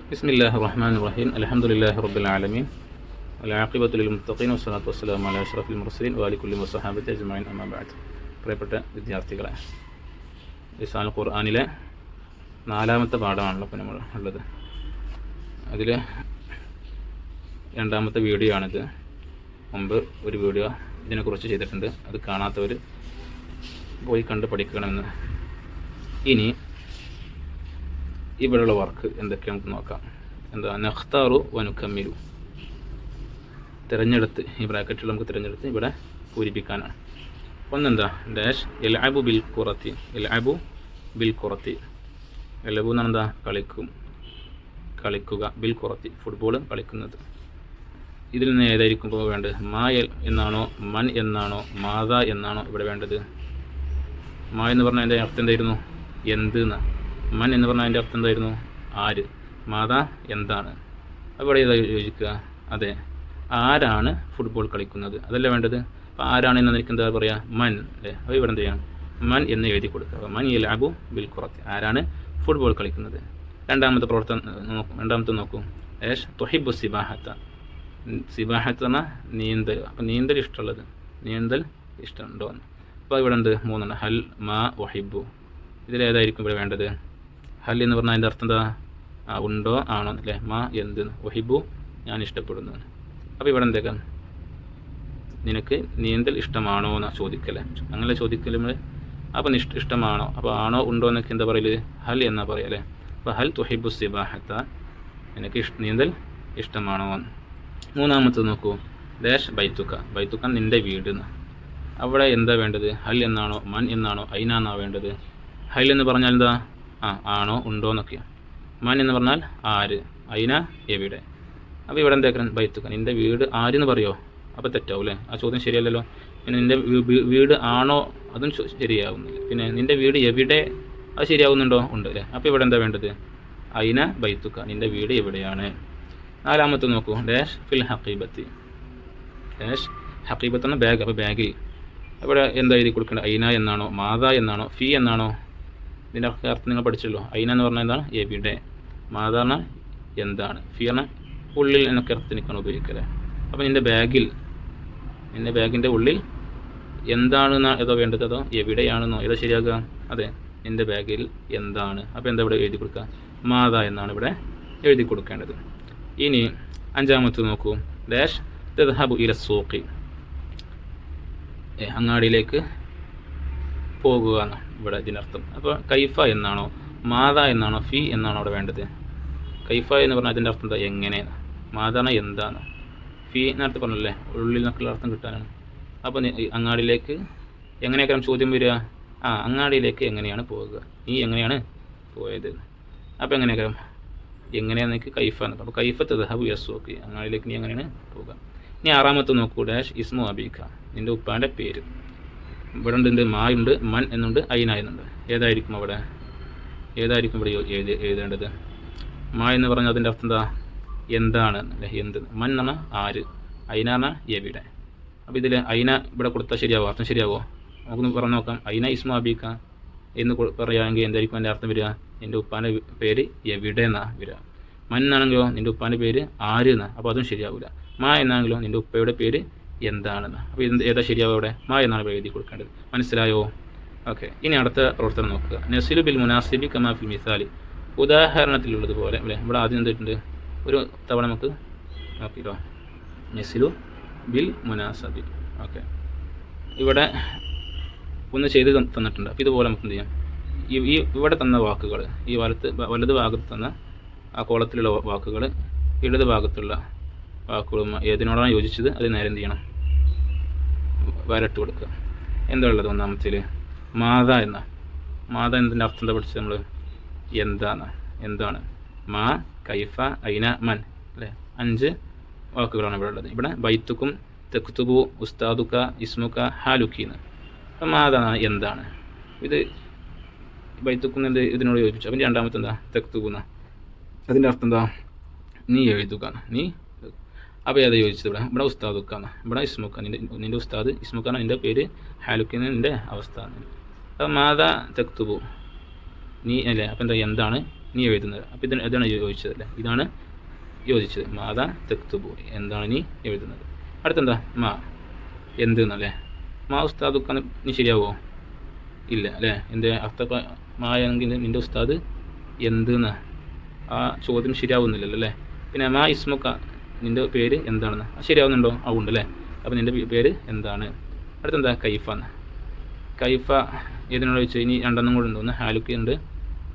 ബിസ്മില്ലാഹിർ റഹ്മാനിർ റഹീം അൽഹംദുലില്ലാഹി റബ്ബിൽ ആലമീൻ വൽആഖിബത്തു ലിൽ മുത്തഖീൻ വസ്സലാത്തു വസ്സലാമു അലാ അഷ്റഫിൽ മുർസലീൻ വഅലികുല്ലി വസ്സഹാബത്തി അജ്മഈൻ അമ്മാ ബഅദ്. പ്രിയപ്പെട്ട വിദ്യാർത്ഥികളെ, ലിസാനുൽ ഖുർആനിലെ 4-ാമത്തെ പാഠമാണല്ലോ ഇപ്പോൾ നമ്മൾ ഉള്ളത്. അതിൽ 2-ാമത്തെ വീഡിയോ ആണിത്. മുമ്പ് ഒരു വീഡിയോ ഇതിനെക്കുറിച്ച് ചെയ്തിട്ടുണ്ട്, അത് കാണാത്തവർ പോയി കണ്ട് പഠിക്കണമെന്ന്. ഇനി ഇവിടെയുള്ള വർക്ക് എന്തൊക്കെയാണെന്ന് നോക്കാം. എന്താ നഖ്താറു വനുക്കമ്മിലു, തിരഞ്ഞെടുത്ത്, ഈ ബ്രാക്കറ്റിൽ നമുക്ക് തിരഞ്ഞെടുത്ത് ഇവിടെ പൂരിപ്പിക്കാനാണ്. ഒന്നെന്താ ഡാഷ് യൽഅബു ബിൽ ഖുറത്തി, യൽഅബു ബിൽ ഖുറത്തി, യൽഅബു എന്നാണ് എന്താ കളിക്കുക, ബിൽ ഖുറത്തി ഫുട്ബോൾ കളിക്കുന്നത്. ഇതിൽ നിന്ന് ഏതായിരിക്കും ഇപ്പോൾ വേണ്ടത്? മാ എന്നാണോ, മൻ എന്നാണോ, മാത എന്നാണോ ഇവിടെ വേണ്ടത്? മാ എന്ന് പറഞ്ഞാൽ അതിൻ്റെ അർത്ഥം എന്തായിരുന്നു? എന്ത് എന്ന്. മൻ എന്ന് പറഞ്ഞാൽ അതിൻ്റെ അർത്ഥം എന്തായിരുന്നു? ആര്. മാതാ എന്താണ്. അവിടെ ഏതാ യോജിക്കുക? അതെ, ആരാണ് ഫുട്ബോൾ കളിക്കുന്നത്, അതല്ലേ വേണ്ടത്. അപ്പോൾ ആരാണ് എന്ന് എനിക്ക് എന്താ പറയുക? മൻ അല്ലേ. അപ്പോൾ ഇവിടെ എന്ത് ചെയ്യണം? മൻ എന്ന് എഴുതി കൊടുക്കുക. അപ്പോൾ മൻ യൽഅബു ബിൽ ഖുറത്തി, ആരാണ് ഫുട്ബോൾ കളിക്കുന്നത്. രണ്ടാമത്തെ നോക്കൂ. ഏഷ് തുഹിബ്ബു സിബാഹത്ത, സിബാഹത്ത് എന്നാൽ നീന്തൽ. അപ്പോൾ നീന്തൽ ഇഷ്ടമുണ്ടോ എന്ന്. അപ്പോൾ ഇവിടെ എന്ത്? 3 ഹൽ, മാ, വഹിബു. ഇതിലേതായിരിക്കും ഇവിടെ വേണ്ടത്? ഹൽ എന്ന് പറഞ്ഞാൽ അതിൻ്റെ അർത്ഥം എന്താ? ഉണ്ടോ, ആണോ അല്ലേ. മാ എന്ത്, വഹിബു ഞാൻ ഇഷ്ടപ്പെടുന്നു. അപ്പോൾ ഇവിടെ എന്തൊക്കെ? നിനക്ക് നീന്തൽ ഇഷ്ടമാണോ എന്ന് ചോദിക്കല്ലേ, അങ്ങനെ ചോദിക്കലും. അപ്പോൾ ഇഷ്ടമാണോ, അപ്പോൾ ആണോ ഉണ്ടോ എന്നൊക്കെ എന്താ പറയല്? ഹൽ എന്നാ പറയല്ലേ. അപ്പോൾ ഹൽ തുഹിബു സിബാഹത്ത, എനിക്ക് നീന്തൽ ഇഷ്ടമാണോ എന്ന്. മൂന്നാമത്തത് നോക്കൂ. ഡാഷ് ബൈത്തുക്ക, ബൈത്തുക്ക നിൻ്റെ വീട് എന്ന്. അവിടെ എന്താ വേണ്ടത്? ഹൽ എന്നാണോ, മൻ എന്നാണോ, ഐന എന്നാ വേണ്ടത്? ഹൽ എന്ന് പറഞ്ഞാൽ എന്താ? ആണോ ഉണ്ടോ എന്നൊക്കെയാണ്. മൻ എന്ന് പറഞ്ഞാൽ ആര്, ഐന എവിടെ. അപ്പോൾ ഇവിടെ എന്താക്കണം? ബൈത്തുക്ക നിൻ്റെ വീട് ആരെന്ന് പറയുമോ? അപ്പോൾ തെറ്റാവും അല്ലേ, ആ ചോദ്യം ശരിയല്ലല്ലോ. പിന്നെ നിൻ്റെ വീട് ആണോ, അതും ശരിയാവുന്നില്ല. പിന്നെ നിൻ്റെ വീട് എവിടെ, അത് ശരിയാവുന്നുണ്ടോ? ഉണ്ട് അല്ലേ. അപ്പോൾ ഇവിടെ എന്താ വേണ്ടത്? ഐന ബൈത്തുക്ക, നിൻ്റെ വീട് എവിടെയാണ്. നാലാമത്തെ നോക്കൂ. ഡാഷ് ഫിൽ ഹഖീബത്തി, ഡാഷ് ഹഖീബത്ത് എന്ന ബാഗ്. അപ്പോൾ ബാഗിൽ ഇവിടെ എന്താ എഴുതി കൊടുക്കേണ്ടത്? ഐന എന്നാണോ, മാതാ എന്നാണോ, ഫി എന്നാണോ? ഇതിൻ്റെ അർത്ഥം നിങ്ങൾ പഠിച്ചല്ലോ. ഐന എന്ന് പറഞ്ഞാൽ എന്താണ്? എവിടെ. മാതാ പറഞ്ഞാൽ എന്താണ്, ഫി പറഞ്ഞാൽ ഉള്ളിൽ എന്നൊക്കെ അർത്ഥത്തിനൊക്കെയാണ് ഉപയോഗിക്കല്. അപ്പോൾ നിൻ്റെ ബാഗിൻ്റെ ഉള്ളിൽ എന്താണെന്നോ ഏതോ വേണ്ടത്, അതോ എവിടെയാണെന്നോ ഏതോ ശരിയാകുക? അതെ, നിൻ്റെ ബാഗിൽ എന്താണ്. അപ്പോൾ എന്താ ഇവിടെ എഴുതി കൊടുക്കുക? മാതാ എന്നാണ് ഇവിടെ എഴുതി കൊടുക്കേണ്ടത്. ഇനി അഞ്ചാമത്തെ നോക്കൂ. ഡാഷ് തദ്ഹബു ഇല സൂഖി, അങ്ങാടിയിലേക്ക് പോകുക എന്നാണ് ഇവിടെ ഇതിനർത്ഥം. അപ്പോൾ കൈഫ എന്നാണോ, മാതാ എന്നാണോ, ഫി എന്നാണോ അവിടെ വേണ്ടത്? കൈഫ എന്ന് പറഞ്ഞാൽ അതിൻ്റെ അർത്ഥം എന്താ? എങ്ങനെയാണ്. മാതാന എന്താണ്. ഫി എന്നർത്ഥം പറഞ്ഞല്ലേ, ഉള്ളിൽ നിന്നൊക്കെയുള്ള അർത്ഥം കിട്ടാനാണ്. അപ്പോൾ അങ്ങാടിയിലേക്ക് എങ്ങനെയൊക്കെ ചോദ്യം വരിക? അങ്ങാടിയിലേക്ക് എങ്ങനെയാണ് പോകുക, നീ എങ്ങനെയാണ് പോയത്. അപ്പോൾ എങ്ങനെയാണെന്ന് കൈഫ എന്ന്. അപ്പോൾ കൈഫ തദ്ഹബു ഇല സൂഖി, അങ്ങാടിയിലേക്ക് നീ എങ്ങനെയാണ് പോവുക. ഇനി ആറാമത്തെ നോക്കൂ. ഡാഷ് ഇസ്മു അബീക, നിൻ്റെ ഉപ്പാൻ്റെ പേര്. ഇവിടെ ഉണ്ട് മാ ഉണ്ട്, മൻ എന്നുണ്ട്, ഐന എന്നുണ്ട്. ഏതായിരിക്കും ഇവിടെ എഴുതേണ്ടത്? മാ എന്ന് പറഞ്ഞാൽ അതിൻ്റെ അർത്ഥം എന്താ? എന്താണ് അല്ലേ, എന്ത്. മൻ എന്ന് പറഞ്ഞാൽ ആര്, ഐന പറഞ്ഞാൽ എവിടെ. അപ്പോൾ ഇതിൽ ഐന ഇവിടെ കൊടുത്താൽ ശരിയാവോ? അർത്ഥം ശരിയാവോ? നമുക്കൊന്ന് പറഞ്ഞു നോക്കാം. ഐന ഇസ്മു അബീക എന്ന് പറയുകയാണെങ്കിൽ എന്തായിരിക്കും അതിൻ്റെ അർത്ഥം വരിക? നിൻ്റെ ഉപ്പാൻ്റെ പേര് എവിടെ എന്നാണ് വരിക. മൻ എന്നാണെങ്കിലോ നിൻ്റെ ഉപ്പാൻ്റെ പേര് ആര് എന്നാണ്, അപ്പോൾ അതും ശരിയാവില്ല. മാ എന്നാണെങ്കിലോ നിൻ്റെ ഉപ്പയുടെ പേര് എന്താണെന്ന്. അപ്പോൾ ഏതാ ശരിയാവും? അവിടെ മാ എന്നാണ് ഇവിടെ എഴുതി കൊടുക്കേണ്ടത്. മനസ്സിലായോ? ഓക്കെ. ഇനി അടുത്ത പ്രവർത്തനം നോക്കുക. നസിലു ബിൽ മുനാസിബി കമാ ഫിൽ മിസാലി, ഉദാഹരണത്തിലുള്ളതുപോലെ അല്ലേ. ഇവിടെ ആദ്യം എന്തിട്ടുണ്ട്? ഒരു തവണ നമുക്ക് നോക്കിയോ. നസിലു ബിൽ മുനാസബി. ഓക്കെ, ഇവിടെ ഒന്ന് ചെയ്ത് തന്നിട്ടുണ്ട്. അപ്പോൾ ഇതുപോലെ നമുക്ക് എന്ത് ചെയ്യാം? ഈ ഇവിടെ തന്ന വാക്കുകൾ, ഈ വലത് ഭാഗത്ത് തന്ന ആ കോളത്തിലുള്ള വാക്കുകൾ ഇടത് ഭാഗത്തുള്ള വാക്കുകളും ഏതിനോടാണ് യോജിച്ചത് അത് നേരെ എന്ത് ചെയ്യണം? വരട്ട് കൊടുക്കുക. എന്താ ഉള്ളത്? ഒന്നാമത്തേൽ മാതാ എന്ന. മാതാ എന്നതിൻ്റെ അർത്ഥം എന്താ പഠിച്ചത് നമ്മൾ? എന്താണ്. മാ, കൈഫ, ഐന, മൻ അല്ലേ. 5 വാക്കുകളാണ് ഇവിടെ ഉള്ളത്. ഇവിടെ ബൈത്തുക്കും, തെക്തുബു, ഉസ്താദുക്ക, ഇസ്മുക്ക, ഹാലുക്കീന്ന്. അപ്പം മാതാ എന്താണ്. ഇത് ബൈത്തുക്കും ഇതിനോട് യോജിപ്പിച്ചു. അപ്പം രണ്ടാമത്തെ എന്താ? തെക്തുബുന്ന. അതിൻ്റെ അർത്ഥം എന്താ? നീ എഴുതുക, നീ. അപ്പോൾ ഏതാ യോജിച്ചത്? ഇവിടെ ഉസ്താദുക്കാണ്, ഇവിടെ ഇസ്മുക്ക, നിൻ്റെ ഉസ്താദ്, ഇസ്മുക്കാണ് നിൻ്റെ പേര്, ഹാലുക്കിന് നിൻ്റെ അവസ്ഥ. അപ്പോൾ മാതാ തെക്തുബു, നീ അല്ലേ. അപ്പോൾ എന്താ? എന്താണ് നീ എഴുതുന്നത്. അപ്പോൾ ഇതാണ് യോജിച്ചതല്ലേ, ഇതാണ് യോജിച്ചത്. മാതാ തെക്തുബു, എന്താണ് നീ എഴുതുന്നത്. അടുത്തെന്താ മാ, എന്ത് എന്നല്ലേ. മാ ഉസ്താദുക്കാന്ന് നീ ശരിയാവോ? ഇല്ല അല്ലേ. എൻ്റെ അർത്ഥ മായെങ്കിൽ നിൻ്റെ ഉസ്താദ് എന്ത് എന്നാ, ആ ചോദ്യം ശരിയാവുന്നില്ലല്ലോ അല്ലേ. പിന്നെ മാ ഇസ്മുക്ക, നിൻ്റെ പേര് എന്താണെന്ന്, അത് ശരിയാവുന്നുണ്ടോ? അതുകൊണ്ട് അല്ലേ. അപ്പോൾ നിൻ്റെ പേര് എന്താണ്. അടുത്തെന്താ കൈഫ എന്ന്. കൈഫ ഏതിനോട് ചോദിച്ചു? ഇനി രണ്ടെണ്ണം കൂടെ ഉണ്ട്. ഒന്ന് ഹാലുക്കി ഉണ്ട്,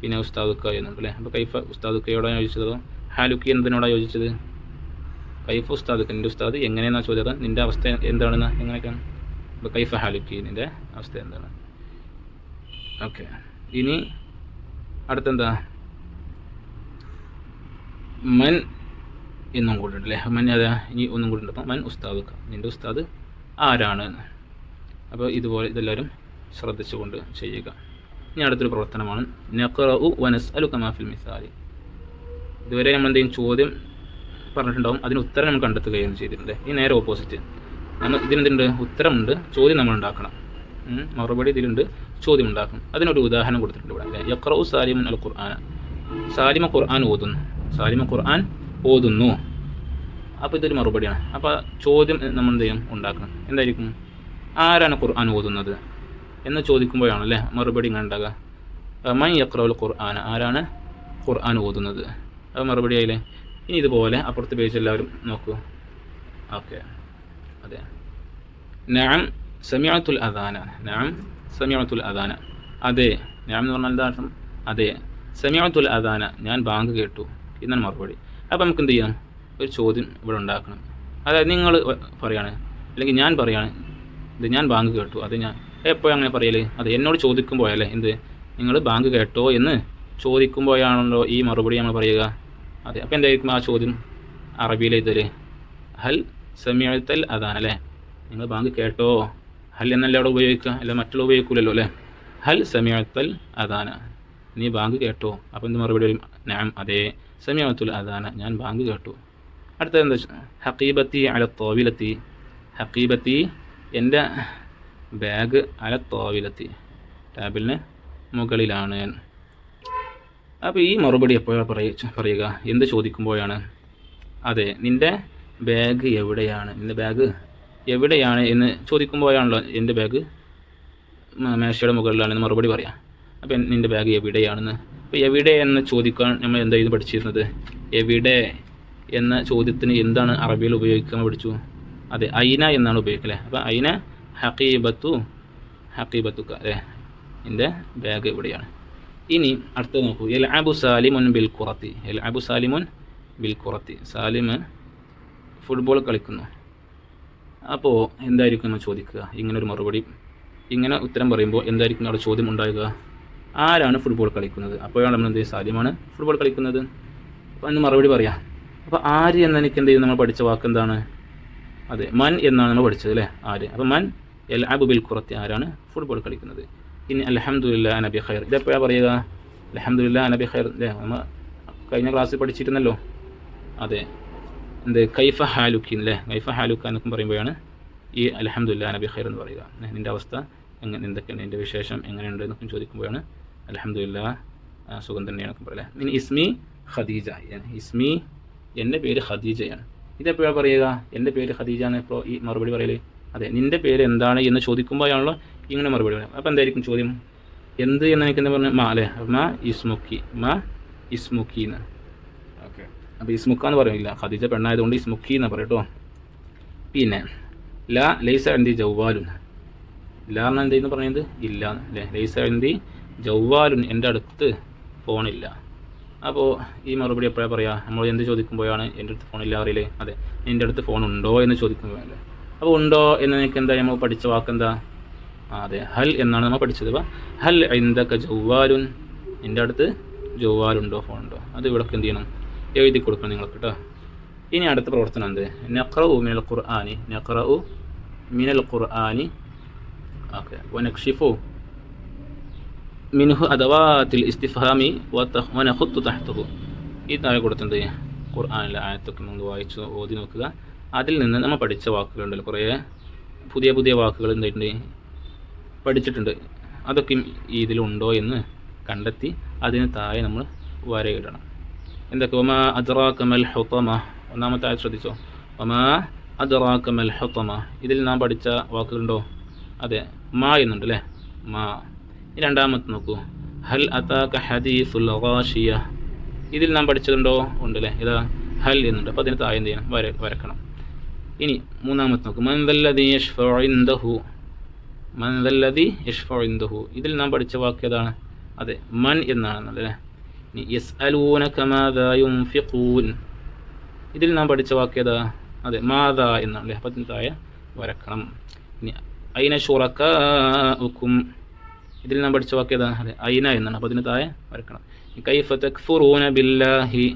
പിന്നെ ഉസ്താദുക്ക എന്നുണ്ട് അല്ലേ. അപ്പോൾ കൈഫ ഉസ്താദുക്കയോടാണ് യോജിച്ചതോ ഹാലുക്കി എന്തിനോടാണ് യോജിച്ചത്? കൈഫ ഉസ്താദുക്ക, നിൻ്റെ ഉസ്താദ് എങ്ങനെയെന്നാണ് ചോദ്യം, നിൻ്റെ അവസ്ഥ എന്താണെന്ന്, എങ്ങനെയൊക്കെയാണ്. അപ്പോൾ കൈഫ ഹാലുക്കി, നിൻ്റെ അവസ്ഥ എന്താണ്. ഓക്കെ, ഇനി അടുത്തെന്താ മൻ എന്നും കൂടെ ഉണ്ട് അല്ലേ. മൻ അതാ ഇനി ഒന്നും കൂടെ ഉണ്ട്. അപ്പോൾ മൻ ഉസ്താദുക്ക, നിൻ്റെ ഉസ്താദ് ആരാണ്. അപ്പോൾ ഇതുപോലെ ഇതെല്ലാവരും ശ്രദ്ധിച്ചുകൊണ്ട് ചെയ്യുക. ഇനി അടുത്തൊരു പ്രവർത്തനമാണ് നഖറഉ വനസ്അലു കമാ ഫിൽ മിസാലി. ഇതുവരെ നമ്മൾ എന്തെങ്കിലും ചോദ്യം പറഞ്ഞിട്ടുണ്ടാവും, അതിന് ഉത്തരം നമ്മൾ കണ്ടെത്തുകയും ചെയ്തിട്ടുണ്ട്. ഈ നേരെ ഓപ്പോസിറ്റ്, നമ്മൾ ഇതിനെന്തുണ്ട്, ഉത്തരമുണ്ട്, ചോദ്യം നമ്മൾ ഉണ്ടാക്കണം. മറുപടി ഇതിലുണ്ട്, ചോദ്യം ഉണ്ടാക്കണം. അതിനൊരു ഉദാഹരണം കൊടുത്തിട്ടുണ്ട് ഇവിടെ അല്ലേ. യഖറഉ സാലിമുൻ അൽ ഖുർആന, സാലിമ ഖുർആൻ ഓതുന്നു, സാലിമ ഖുർആൻ ഓതുന്നു. അപ്പോൾ ഇതൊരു മറുപടിയാണ്. അപ്പോൾ ചോദ്യം നമ്മൾ എന്ത് ചെയ്യും, ഉണ്ടാക്കണം. എന്തായിരിക്കും, ആരാണ് ഖുർആൻ ഓതുന്നത് എന്ന് ചോദിക്കുമ്പോഴാണല്ലേ മറുപടി ഇങ്ങനെ ഉണ്ടാകുക. മൻ യഖറഉൽ ഖുർആന, ആരാണ് ഖുർആൻ ഓതുന്നത്, അത് മറുപടി ആയില്ലേ. ഇനി ഇതുപോലെ അപ്പുറത്തെ പേജ് എല്ലാവരും നോക്കൂ. ഓക്കെ, അതെ. നഅം സമിഅത്തുൽ അദാന, നഅം സമിഅത്തുൽ അദാന, അതെ. നഅം എന്ന് പറഞ്ഞാൽ എന്താ അർത്ഥം? അതെ. സമിഅത്തുൽ അദാന, ഞാൻ ബാങ്ക് കേട്ടു എന്നാണ് മറുപടി. അപ്പോൾ നമുക്ക് എന്ത് ചെയ്യാം, ഒരു ചോദ്യം ഇവിടെ ഉണ്ടാക്കണം. അതായത് നിങ്ങൾ പറയാണ്, അല്ലെങ്കിൽ ഞാൻ പറയാണ്, ഇത് ഞാൻ ബാങ്ക് കേട്ടു, അത് ഞാൻ എപ്പോഴും അങ്ങനെ പറയല്, അത് എന്നോട് ചോദിക്കുമ്പോഴല്ലേ, എന്ത് നിങ്ങൾ ബാങ്ക് കേട്ടോ എന്ന് ചോദിക്കുമ്പോഴാണല്ലോ ഈ മറുപടി നമ്മൾ പറയുക. അതെ. അപ്പോൾ എന്തായിരിക്കും ആ ചോദ്യം അറബിയിലെ ഇതൊരു ഹൽ സമിഅത്തൽ അദാന അല്ലേ. നിങ്ങൾ ബാങ്ക് കേട്ടോ, ഹൽ എന്നല്ല അവിടെ ഉപയോഗിക്കുക, അല്ല മറ്റുള്ള ഉപയോഗിക്കില്ലല്ലോ അല്ലേ. ഹൽ സമിഅത്തൽ അദാന, നീ ബാങ്ക് കേട്ടോ. അപ്പോൾ എന്ത് മറുപടി വരും? നഅം, അതെ. സമിഅത്തുൽ അദാന, ഞാൻ ബാങ്ക് കേട്ടു. അടുത്തത് എന്താ? ഹഖീബത്തി അല തോവിലത്തി, ഹഖീബത്തി എൻ്റെ ബാഗ് അല തോവിലത്തി, ടേബിളിന് മുകളിലാണ്. അപ്പോൾ ഈ മറുപടി എപ്പോഴാണ് പറയുക, എന്ത് ചോദിക്കുമ്പോഴാണ്? അതെ, നിൻ്റെ ബാഗ് എവിടെയാണ്, നിൻ്റെ ബാഗ് എവിടെയാണ് എന്ന് ചോദിക്കുമ്പോഴാണല്ലോ എൻ്റെ ബാഗ് മേശയുടെ മുകളിലാണെന്ന് മറുപടി പറയാം. അപ്പം നിൻ്റെ ബാഗ് എവിടെയാണെന്ന്. അപ്പോൾ എവിടെ എന്ന് ചോദിക്കാൻ നമ്മൾ എന്തായിരുന്നു പഠിച്ചിരുന്നത്? എവിടെ എന്ന ചോദ്യത്തിന് എന്താണ് അറബിയിൽ ഉപയോഗിക്കാൻ പഠിച്ചു? അതെ, ഐന എന്നാണ് ഉപയോഗിക്കല്ലേ. അപ്പോൾ ഐന ഹഖീബത്തുക അല്ലേ, നിൻ്റെ ബാഗ് എവിടെയാണ്. ഇനി അടുത്തത് നോക്കൂ. എൽ അബു സാലിമുൻ ബിൽ ഖുറത്തി, എൽ അബു സാലിമുൻ ബിൽ ഖുറത്തി, സാലിം ഫുട്ബോൾ കളിക്കുന്നു. അപ്പോൾ എന്തായിരിക്കും നമ്മൾ ചോദിക്കുക? ഇങ്ങനൊരു മറുപടി, ഇങ്ങനെ ഉത്തരം പറയുമ്പോൾ എന്തായിരിക്കും അവിടെ ചോദ്യം ഉണ്ടാകുക? ആരാണ് ഫുട്ബോൾ കളിക്കുന്നത്? അപ്പോഴാണ് നമ്മൾ എന്ത് ചെയ്യും, സാലിമാണ് ഫുട്ബോൾ കളിക്കുന്നത്. അപ്പോൾ അതിന് മറുപടി പറയാം. അപ്പോൾ ആര് എന്നെനിക്ക് എന്ത് ചെയ്യും, നമ്മൾ പഠിച്ച വാക്ക് എന്താണ്? അതെ, മൻ എന്നാണ് നമ്മൾ പഠിച്ചത് അല്ലേ, ആര്. അപ്പോൾ മൻ എൽ അബു ബിൽ ഖുറത്തി, ആരാണ് ഫുട്ബോൾ കളിക്കുന്നത്. ഇനി അൽഹംദുലില്ലാഹി നബി ഖൈർ, ഇതെപ്പോഴാണ് പറയുക? അൽഹംദുലില്ലാഹി നബി ഖൈർ അല്ലേ, നമ്മൾ കഴിഞ്ഞ ക്ലാസ്സിൽ പഠിച്ചിരുന്നല്ലോ. അതെ, എന്ത് കൈഫ ഹാലുക്കിൻ അല്ലേ, കൈഫ ഹാലുക്ക എന്നൊക്കെ പറയുമ്പോഴാണ് ഈ അൽഹംദുലില്ലാഹി നബി ഖൈർ എന്ന് പറയുക. നിൻ്റെ അവസ്ഥ എങ്ങനെ, എന്തൊക്കെയാണ് നിൻ്റെ വിശേഷം, എങ്ങനെയുണ്ട് എന്നൊക്കെ ചോദിക്കുമ്പോഴാണ് അൽഹംദുലില്ലാഹ് സുഖം തന്നെയാണെന്നൊക്കെ പറയില്ലേ. ഇനി ഇസ്മി ഖദീജ, ഇസ്മി എൻ്റെ പേര് ഖദീജയാണ്. ഇതെപ്പോഴാണ് പറയുക? എൻ്റെ പേര് ഖദീജ എന്ന് എപ്പോൾ ഈ മറുപടി പറയല്? അതെ, നിൻ്റെ പേര് എന്താണ് എന്ന് ചോദിക്കുമ്പോഴാണല്ലോ ഇങ്ങനെ മറുപടി പറയാം. അപ്പോൾ എന്തായിരിക്കും ചോദ്യം? എന്ത് എന്ന് എനിക്ക് എന്താ പറഞ്ഞാൽ മാ അല്ലേ, മാ ഇസ്മുക്കി, മാ ഇസ്മുക്കി എന്ന്. ഓക്കെ, അപ്പോൾ ഇസ്മുക്ക എന്ന് പറയില്ല, ഖദീജ പെണ്ണായതുകൊണ്ട് ഇസ്മുക്കി എന്ന് പറയട്ടോ. പിന്നെ ലാ ലൈസ അൻദി ജവ്വാലുൻ, ലാ എന്നാൽ എന്തെന്ന് പറയുന്നത്? ഇല്ല അല്ലേ. ലൈസ അൻദി ജവ്വാലുൻ, എൻ്റെ അടുത്ത് ഫോണില്ല. അപ്പോൾ ഈ മറുപടി എപ്പോഴാണ് പറയുക? നമ്മൾ എന്ത് ചോദിക്കുമ്പോഴാണ് എൻ്റെ അടുത്ത് ഫോണില്ല അറിയില്ലേ? അതെ, എൻ്റെ അടുത്ത് ഫോൺ ഉണ്ടോ എന്ന് ചോദിക്കുമ്പോഴല്ലേ. അപ്പോൾ ഉണ്ടോ എന്ന് എനിക്ക് എന്താ നമ്മൾ പഠിച്ച വാക്കെന്താ? അതെ, ഹൽ എന്നാണ് നമ്മൾ പഠിച്ചത്. അപ്പോൾ ഹൽ ഇൻദക ജവ്വാലുൻ, എൻ്റെ അടുത്ത് ജവ്വാലുണ്ടോ, ഫോണുണ്ടോ? അത് ഇവിടെ എന്ത് ചെയ്യണം, എഴുതി കൊടുക്കണം നിങ്ങൾക്ക് കേട്ടോ. ഇനി അടുത്ത പ്രവർത്തനം എന്ത്? നഖറഉ മിനൽ ഖുർആനി, നഖറഉ മിനൽ ഖുർആനി. ഓക്കെ, വനക്ഷിഫു മിൻഹു അദവാത്തിൽ ഇസ്തിഫ്ഹാമി വനഖുത്തു തഹ്തഹു. ഈ താഴെ കൊടുത്തുണ്ട് ഖുർആനിലെ ആയത്തൊക്കെ നമ്മൾ വായിച്ച് ഓതി നോക്കുക. അതിൽ നിന്ന് നമ്മൾ പഠിച്ച വാക്കുകളുണ്ടല്ലോ, കുറേ പുതിയ പുതിയ വാക്കുകൾ എന്തായിട്ടുണ്ട് പഠിച്ചിട്ടുണ്ട്. അതൊക്കെ ഇതിലുണ്ടോ എന്ന് കണ്ടെത്തി അതിന് താഴെ നമ്മൾ വരയിടണം. എന്തൊക്കെ? വമാ അദ്റാക മൽ ഹുതമ, ഒന്നാമത്തെ ആയത് ശ്രദ്ധിച്ചോ. വമാ അദ്റാക മൽ ഹുതമ, ഇതിൽ നാം പഠിച്ച വാക്കുകളുണ്ടോ? അതെ, മാ എന്നുണ്ട് അല്ലേ, മാ. രണ്ടാമത്തെ നോക്കൂ, ഹൽ അതാക ഹദീസുൽ ഗാഷിയ, ഇതിൽ നാം പഠിച്ചതുണ്ടോ? ഉണ്ട് അല്ലേ, ഇതാ ഹൽ എന്നുണ്ട്. അപ്പോൾ അതിന് താഴെ എന്ത് ചെയ്യണം? വരക്കണം. ഇനി മൂന്നാമത്തെ നോക്കൂ, മൻ ദല്ലദീ യശ്ഫഉ ഇൻദഹു, മൻ ദല്ലദീ യശ്ഫഉ ഇൻദഹു, ഇതിൽ നാം പഠിച്ച വാക്ക് ഏതാണ്? അതെ, മൻ എന്നാണെന്നല്ലേ. ഇനി യസ്അലൂനക മാദാ യുൻഫിഖൂൻ, ഇതിൽ നാം പഠിച്ച വാക്ക് ഏതാ? അതെ, മാദാ എന്നാണല്ലേ. അപ്പോൾ അതിന് താഴെ വരക്കണം. ഇനി ഐന ശുറകാഉകും, ഇതിൽ നാം പഠിച്ച വാക്ക് ഏതാ? അതെ, ഐന എന്നാണ്. അപ്പോൾ അതിന് താഴെ വരക്കണം. കൈഫ തക്ഫുറൂന ബില്ലാഹി,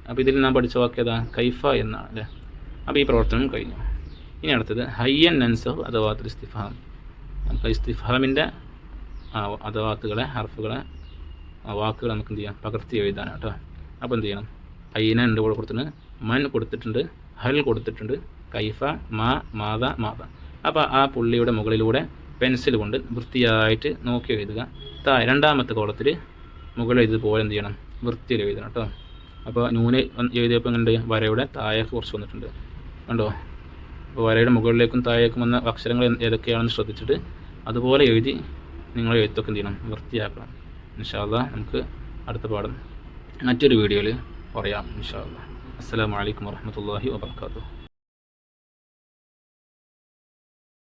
അപ്പോൾ ഇതിൽ നാം പഠിച്ച വാക്ക് ഏതാ? കൈഫ എന്നാണ് അല്ലേ. അപ്പോൾ ഈ പ്രവർത്തനം കഴിഞ്ഞു. ഇനി അടുത്തത് ഹയ്യൻ നൻസഹ് അദവാത്തുൽ ഇസ്തിഫ്ഹാം. നമുക്ക് ഇസ്തിഫ്ഹാമിൻ്റെ അദവാത്തുകളെ, ഹർഫുകളെ, വാക്കുകൾ നമുക്ക് എന്ത് ചെയ്യാം? പകർത്തി എഴുതാനാണ് കേട്ടോ. അപ്പോൾ എന്ത് ചെയ്യണം? ഐന ഉണ്ട് കൂടെ കൊടുത്തിട്ടുണ്ട്, മൻ കൊടുത്തിട്ടുണ്ട്, ഹൽ കൊടുത്തിട്ടുണ്ട്, കൈഫ, മാ, മാത, മാത. അപ്പോൾ ആ പുള്ളിയുടെ മുകളിലൂടെ പെൻസിൽ കൊണ്ട് വൃത്തിയായിട്ട് നോക്കി എഴുതുക. രണ്ടാമത്തെ കോളത്തിൽ മുകളിൽ ഇതുപോലെ എന്ത് ചെയ്യണം? വൃത്തിയിൽ എഴുതണം കേട്ടോ. അപ്പോൾ നൂന് എഴുതിയപ്പോൾ എങ്ങനെയുണ്ട്? വരയുടെ താഴേക്ക് കുറച്ച് വന്നിട്ടുണ്ട് കണ്ടോ. അപ്പോൾ വരയുടെ മുകളിലേക്കും താഴേക്കും വന്ന അക്ഷരങ്ങൾ ഏതൊക്കെയാണെന്ന് ശ്രദ്ധിച്ചിട്ട് അതുപോലെ എഴുതി നിങ്ങൾ എഴുത്തൊക്കെ എന്ത് ചെയ്യണം? വൃത്തിയാക്കണം. ഇൻഷാ അല്ലാഹ് നമുക്ക് അടുത്ത പാഠം മറ്റൊരു വീഡിയോയിൽ പറയാം ഇൻഷാ അല്ലാഹ്. അസ്സലാമു അലൈക്കും വറഹ്മത്തുള്ളാഹി വബറകാതുഹു.